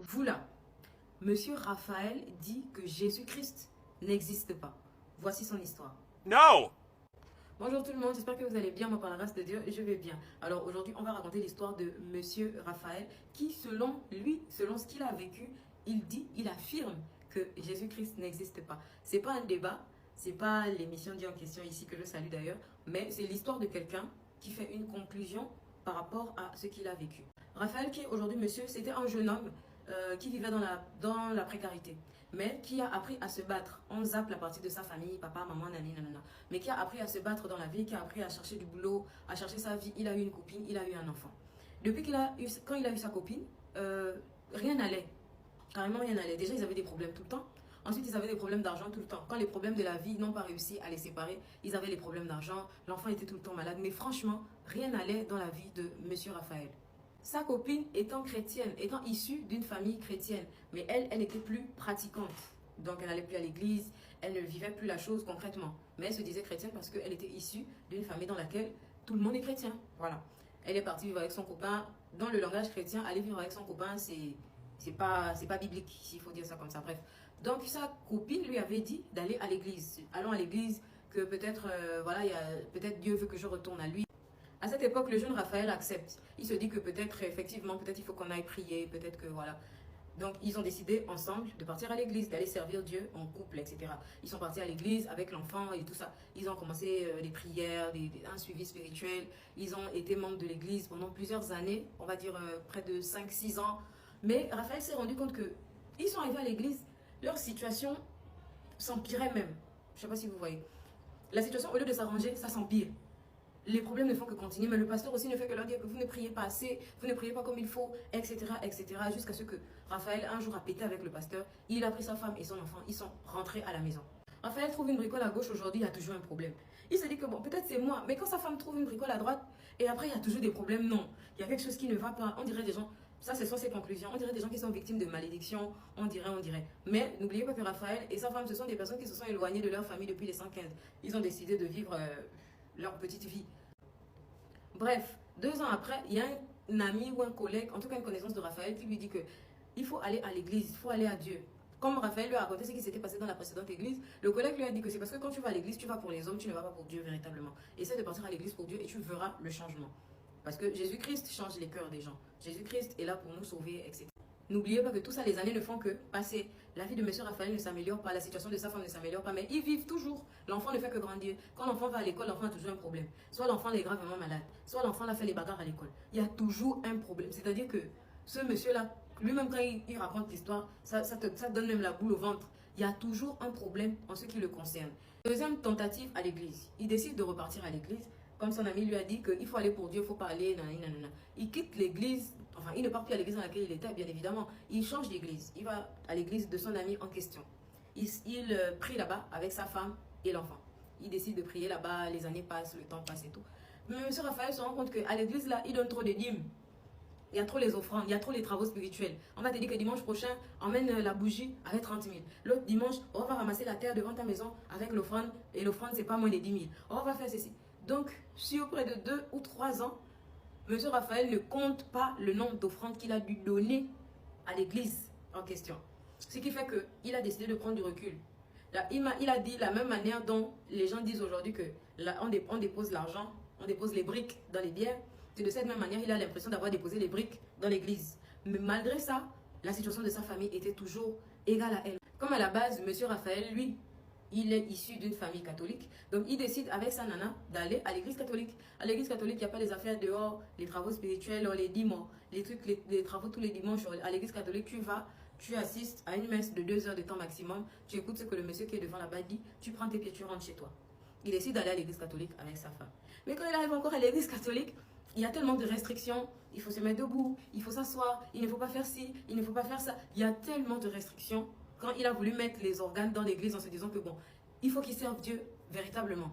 Vous là, Monsieur Raphaël dit que Jésus-Christ n'existe pas. Voici son histoire. No! Bonjour tout le monde, j'espère que vous allez bien. Moi, par la grâce de Dieu, je vais bien. Alors aujourd'hui, on va raconter l'histoire de Monsieur Raphaël qui, selon lui, selon ce qu'il a vécu, il affirme que Jésus-Christ n'existe pas. C'est pas un débat, c'est pas l'émission Dieu en question ici que je salue d'ailleurs, mais c'est l'histoire de quelqu'un qui fait une conclusion par rapport à ce qu'il a vécu. Raphaël, qui est aujourd'hui monsieur, c'était un jeune homme qui vivait dans la précarité, mais qui a appris à se battre. On zappe la partie de sa famille, papa, maman, nani, nanana. Mais qui a appris à se battre dans la vie, qui a appris à chercher du boulot, à chercher sa vie. Il a eu une copine, il a eu un enfant. Depuis quand il a eu sa copine, rien n'allait. Carrément rien n'allait. Déjà, ils avaient des problèmes tout le temps. Ensuite, ils avaient des problèmes d'argent tout le temps. Quand les problèmes de la vie n'ont pas réussi à les séparer, ils avaient les problèmes d'argent. L'enfant était tout le temps malade. Mais franchement, rien n'allait dans la vie de Monsieur Raphaël. Sa copine étant chrétienne, étant issue d'une famille chrétienne, mais elle n'était plus pratiquante. Donc elle n'allait plus à l'église, elle ne vivait plus la chose concrètement. Mais elle se disait chrétienne parce qu'elle était issue d'une famille dans laquelle tout le monde est chrétien. Voilà. Elle est partie vivre avec son copain. Dans le langage chrétien, aller vivre avec son copain, c'est pas biblique, s'il faut dire ça comme ça. Bref. Donc sa copine lui avait dit d'aller à l'église. Allons à l'église, que peut-être peut-être Dieu veut que je retourne à lui. À cette époque, le jeune Raphaël accepte. Il se dit que peut-être, effectivement, peut-être il faut qu'on aille prier, peut-être que voilà. Donc, ils ont décidé ensemble de partir à l'église, d'aller servir Dieu en couple, etc. Ils sont partis à l'église avec l'enfant et tout ça. Ils ont commencé les prières, un suivi spirituel. Ils ont été membres de l'église pendant plusieurs années, on va dire près de 5-6 ans. Mais Raphaël s'est rendu compte que ils sont arrivés à l'église, leur situation s'empirait même. Je ne sais pas si vous voyez. La situation, au lieu de s'arranger, ça s'empire. Les problèmes ne font que continuer, mais le pasteur aussi ne fait que leur dire que vous ne priez pas assez, vous ne priez pas comme il faut, etc., etc., jusqu'à ce que Raphaël, un jour, a pété avec le pasteur. Il a pris sa femme et son enfant, ils sont rentrés à la maison. Raphaël trouve une bricole à gauche, aujourd'hui, il y a toujours un problème. Il se dit que bon, peut-être c'est moi, mais quand sa femme trouve une bricole à droite, et après, il y a toujours des problèmes, non. Il y a quelque chose qui ne va pas. On dirait des gens, ça, ce sont ses conclusions, on dirait des gens qui sont victimes de malédiction, on dirait. Mais n'oubliez pas que Raphaël et sa femme, ce sont des personnes qui se sont éloignées de leur famille depuis les 115. Ils ont décidé de vivre leur petite vie. Bref, 2 ans après, il y a un ami ou un collègue, en tout cas une connaissance de Raphaël, qui lui dit que il faut aller à l'église, il faut aller à Dieu. Comme Raphaël lui a raconté ce qui s'était passé dans la précédente église, le collègue lui a dit que c'est parce que quand tu vas à l'église, tu vas pour les hommes, tu ne vas pas pour Dieu véritablement. Essaie de partir à l'église pour Dieu et tu verras le changement. Parce que Jésus-Christ change les cœurs des gens. Jésus-Christ est là pour nous sauver, etc. N'oubliez pas que tout ça, les années ne font que passer. La vie de M. Raphaël ne s'améliore pas, la situation de sa femme ne s'améliore pas, mais ils vivent toujours. L'enfant ne fait que grandir. Quand l'enfant va à l'école, l'enfant a toujours un problème. Soit l'enfant est gravement malade, soit l'enfant a fait les bagarres à l'école. Il y a toujours un problème. C'est-à-dire que ce monsieur-là, lui-même quand il raconte l'histoire, ça donne même la boule au ventre. Il y a toujours un problème en ce qui le concerne. Deuxième tentative à l'église. Il décide de repartir à l'église. Comme son ami lui a dit qu'il faut aller pour Dieu, il faut pas aller, nanana. Il quitte l'église, enfin il ne part plus à l'église dans laquelle il était, bien évidemment. Il change d'église, il va à l'église de son ami en question. Il prie là-bas avec sa femme et l'enfant. Il décide de prier là-bas, les années passent, le temps passe et tout. Mais M. Raphaël se rend compte qu'à l'église là, il donne trop de dîmes. Il y a trop les offrandes, il y a trop les travaux spirituels. On va te dire que dimanche prochain, emmène la bougie avec 30 000. L'autre dimanche, on va ramasser la terre devant ta maison avec l'offrande. Et l'offrande, c'est pas moins de 10 000. On va faire ceci. Donc, sur près de 2 ou 3 ans, M. Raphaël ne compte pas le nombre d'offrandes qu'il a dû donner à l'église en question. Ce qui fait qu'il a décidé de prendre du recul. Là, il a dit la même manière dont les gens disent aujourd'hui que là, on dépose l'argent, on dépose les briques dans les bières. C'est de cette même manière il a l'impression d'avoir déposé les briques dans l'église. Mais malgré ça, la situation de sa famille était toujours égale à elle. Comme à la base, M. Raphaël, lui, il est issu d'une famille catholique. Donc, il décide avec sa nana d'aller à l'église catholique. À l'église catholique, il n'y a pas les affaires dehors, les travaux spirituels, les dimanches, les travaux tous les dimanches. À l'église catholique, tu vas, tu assistes à une messe de 2 heures de temps maximum. Tu écoutes ce que le monsieur qui est devant là-bas dit. Tu prends tes pieds, tu rentres chez toi. Il décide d'aller à l'église catholique avec sa femme. Mais quand il arrive encore à l'église catholique, il y a tellement de restrictions. Il faut se mettre debout, il faut s'asseoir, il ne faut pas faire ci, il ne faut pas faire ça. Il y a tellement de restrictions. Quand il a voulu mettre les organes dans l'église en se disant que bon, il faut qu'il serve Dieu véritablement.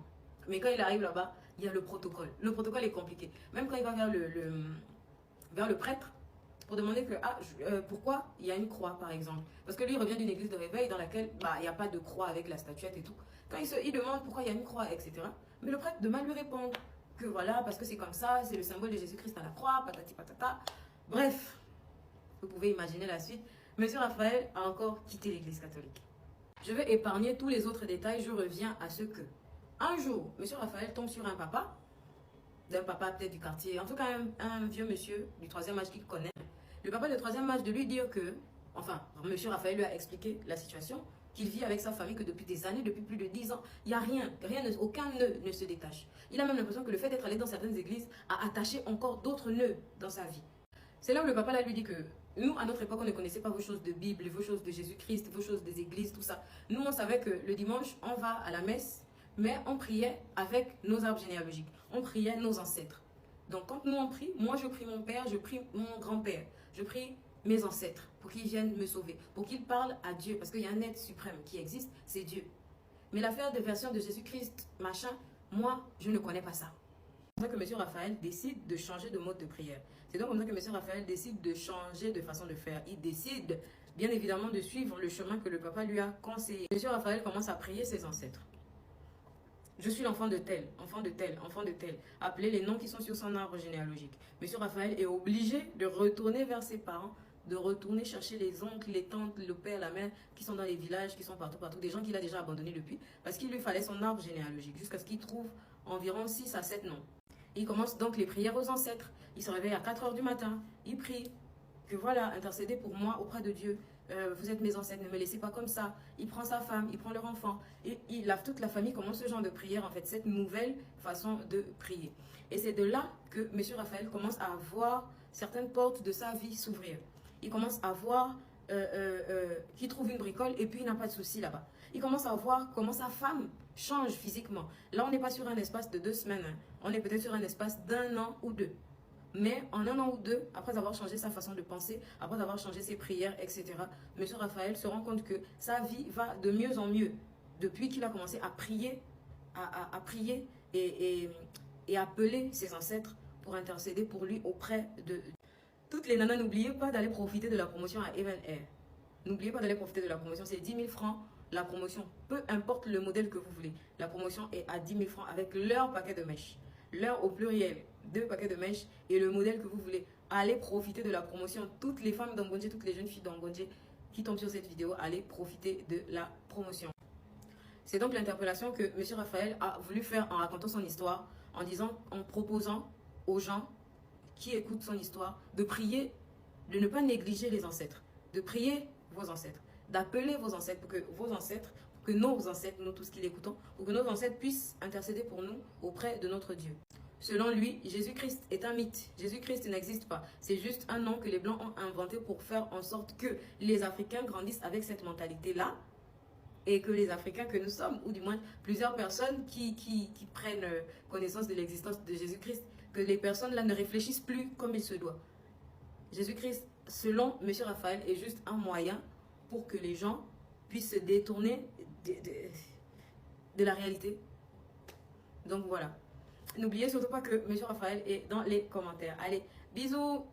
Mais quand il arrive là-bas, il y a le protocole. Le protocole est compliqué. Même quand il va vers le prêtre pour demander que, pourquoi il y a une croix par exemple. Parce que lui il revient d'une église de réveil dans laquelle il n'y a pas de croix avec la statuette et tout. Quand il demande pourquoi il y a une croix, etc. Mais le prêtre demande lui répondre que voilà, parce que c'est comme ça, c'est le symbole de Jésus-Christ à la croix, patati patata. Bref, vous pouvez imaginer la suite. Monsieur Raphaël a encore quitté l'église catholique. Je vais épargner tous les autres détails, je reviens à ce que. Un jour, Monsieur Raphaël tombe sur un papa, d'un papa peut-être du quartier, en tout cas un vieux monsieur du troisième âge qu'il connaît. Le papa du troisième âge de lui dire que, enfin, Monsieur Raphaël lui a expliqué la situation, qu'il vit avec sa famille, que depuis des années, depuis plus de 10 ans, il n'y a rien, aucun nœud ne se détache. Il a même l'impression que le fait d'être allé dans certaines églises a attaché encore d'autres nœuds dans sa vie. C'est là où le papa là lui dit que nous, à notre époque, on ne connaissait pas vos choses de Bible, vos choses de Jésus-Christ, vos choses des églises, tout ça. Nous, on savait que le dimanche, on va à la messe, mais on priait avec nos arbres généalogiques. On priait nos ancêtres. Donc, quand nous, on prie, moi, je prie mon père, je prie mon grand-père, je prie mes ancêtres pour qu'ils viennent me sauver, pour qu'ils parlent à Dieu, parce qu'il y a un être suprême qui existe, c'est Dieu. Mais l'affaire de version de Jésus-Christ, machin, moi, je ne connais pas ça. C'est comme ça que M. Raphaël décide de changer de mode de prière. C'est donc comme ça que M. Raphaël décide de changer de façon de faire. Il décide, bien évidemment, de suivre le chemin que le papa lui a conseillé. M. Raphaël commence à prier ses ancêtres. Je suis l'enfant de tel, enfant de tel, enfant de tel. Appeler les noms qui sont sur son arbre généalogique. M. Raphaël est obligé de retourner vers ses parents, de retourner chercher les oncles, les tantes, le père, la mère, qui sont dans les villages, qui sont partout, des gens qu'il a déjà abandonnés depuis, parce qu'il lui fallait son arbre généalogique, jusqu'à ce qu'il trouve environ 6 à 7 noms. Il commence donc les prières aux ancêtres. Il se réveille à 4 h du matin. Il prie que voilà, intercédez pour moi auprès de Dieu. Vous êtes mes ancêtres, ne me laissez pas comme ça. Il prend sa femme, il prend leur enfant. Et toute la famille commence ce genre de prière, en fait, cette nouvelle façon de prier. Et c'est de là que M. Raphaël commence à voir certaines portes de sa vie s'ouvrir. Il commence à voir qu'il trouve une bricole et puis il n'a pas de souci là-bas. Il commence à voir comment sa femme change physiquement. Là, on n'est pas sur un espace de 2 semaines. Hein. On est peut-être sur un espace d'1 an ou 2. Mais en 1 an ou 2, après avoir changé sa façon de penser, après avoir changé ses prières, etc., M. Raphaël se rend compte que sa vie va de mieux en mieux. Depuis qu'il a commencé à prier, à prier et appeler ses ancêtres pour intercéder pour lui auprès de... Toutes les nanas, n'oubliez pas d'aller profiter de la promotion à Even Air. N'oubliez pas d'aller profiter de la promotion, c'est 10 000 francs la promotion. Peu importe le modèle que vous voulez. La promotion est à 10 000 francs avec leur paquet de mèches. Leur au pluriel, 2 paquets de mèches et le modèle que vous voulez. Allez profiter de la promotion. Toutes les femmes d'Angonje, toutes les jeunes filles d'Angonje qui tombent sur cette vidéo, allez profiter de la promotion. C'est donc l'interpellation que M. Raphaël a voulu faire en racontant son histoire, en proposant aux gens qui écoutent son histoire de prier, de ne pas négliger les ancêtres, de prier vos ancêtres, d'appeler vos ancêtres pour que vos ancêtres, pour que nos ancêtres, nous tous qui l'écoutons, pour que nos ancêtres puissent intercéder pour nous auprès de notre Dieu. Selon lui, Jésus-Christ est un mythe. Jésus-Christ n'existe pas. C'est juste un nom que les Blancs ont inventé pour faire en sorte que les Africains grandissent avec cette mentalité-là et que les Africains que nous sommes, ou du moins plusieurs personnes qui prennent connaissance de l'existence de Jésus-Christ, que les personnes là ne réfléchissent plus comme il se doit. Jésus-Christ, selon M. Raphaël, est juste un moyen pour que les gens puissent se détourner de la réalité. Donc voilà. N'oubliez surtout pas que M. Raphaël est dans les commentaires. Allez, bisous!